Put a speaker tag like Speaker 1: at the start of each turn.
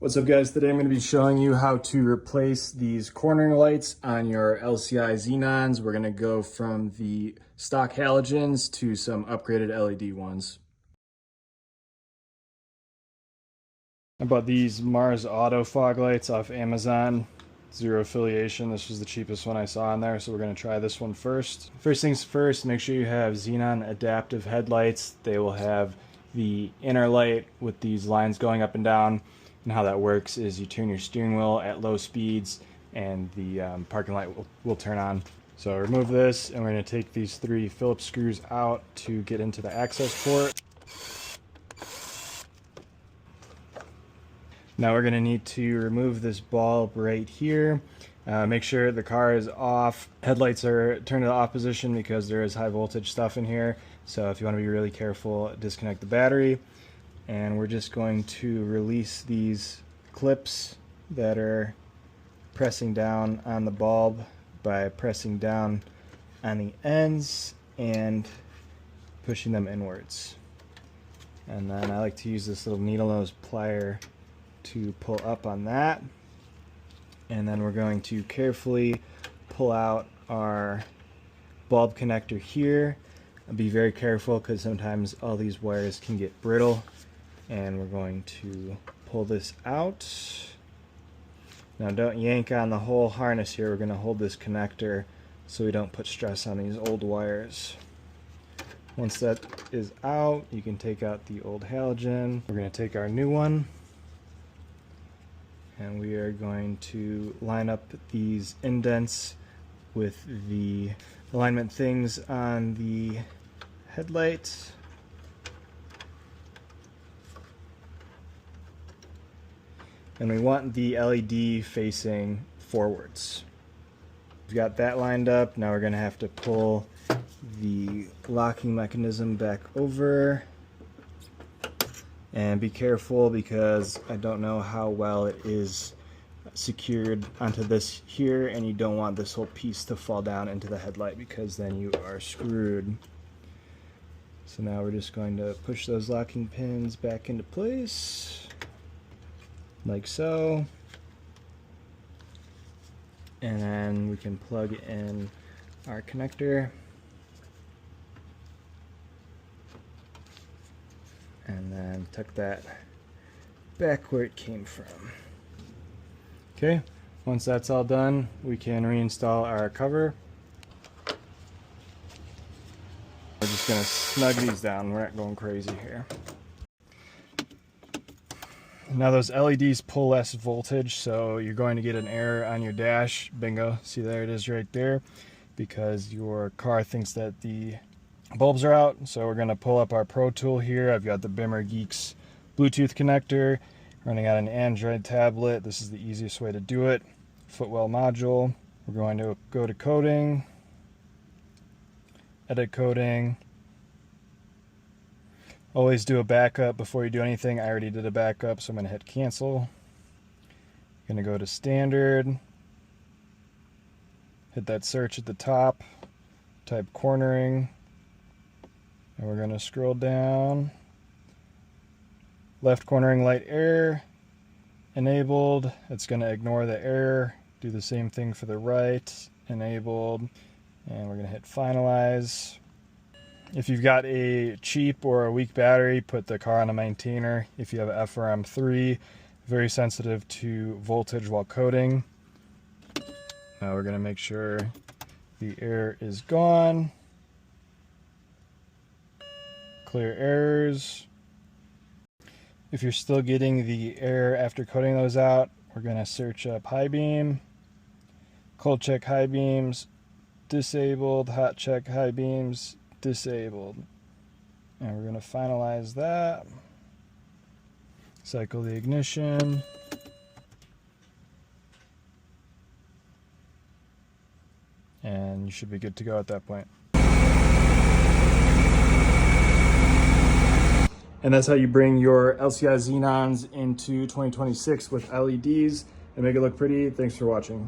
Speaker 1: What's up guys, today I'm going to be showing you how to replace these cornering lights on your LCI xenons. We're going to go from the stock halogens to some upgraded LED ones. I bought these Mars Auto fog lights off Amazon. Zero affiliation, this was the cheapest one I saw on there, so we're going to try this one first. First things first, make sure you have xenon adaptive headlights. They will have the inner light with these lines going up and down. And how that works is you turn your steering wheel at low speeds and the parking light will turn on. So remove this and we're going to take these 3 Phillips screws out to get into the access port. Now we're going to need to remove this bulb right here. Make sure the car is off. Headlights are turned to the off position because there is high voltage stuff in here. So if you want to be really careful, disconnect the battery. And we're just going to release these clips that are pressing down on the bulb by pressing down on the ends and pushing them inwards. And then I like to use this little needle nose plier to pull up on that. And then we're going to carefully pull out our bulb connector here. Be very careful because sometimes all these wires can get brittle. And we're going to pull this out. Now don't yank on the whole harness here. We're going to hold this connector so we don't put stress on these old wires. Once that is out, you can take out the old halogen. We're going to take our new one and we are going to line up these indents with the alignment things on the headlights. And we want the LED facing forwards. We've got that lined up. Now we're going to have to pull the locking mechanism back over. And be careful because I don't know how well it is secured onto this here, and you don't want this whole piece to fall down into the headlight because then you are screwed. So now we're just going to push those locking pins back into place. Like so, and then we can plug in our connector and then tuck that back where it came from. Okay, once that's all done, we can reinstall our cover. We're just going to snug these down, we're not going crazy here. Now those LEDs pull less voltage, so you're going to get an error on your dash. Bingo, see there it is right there, because your car thinks that the bulbs are out. So we're going to pull up our Pro Tool here. I've got the Bimmer Geeks Bluetooth connector running on an Android tablet. This is the easiest way to do it. Footwell module. We're going to go to coding, edit coding. Always do a backup before you do anything. I already did a backup, so I'm going to hit cancel. I'm going to go to standard. Hit that search at the top. Type cornering. And we're going to scroll down. Left cornering light error enabled. It's going to ignore the error. Do the same thing for the right. Enabled. And we're going to hit finalize. If you've got a cheap or a weak battery, put the car on a maintainer. If you have an FRM3, very sensitive to voltage while coding. Now we're going to make sure the error is gone. Clear errors. If you're still getting the error after coding those out, we're going to search up high beam, cold check high beams, disabled, hot check high beams, disabled. And we're going to finalize that. Cycle the ignition. And you should be good to go at that point. And that's how you bring your LCI xenons into 2026 with LEDs and make it look pretty. Thanks for watching.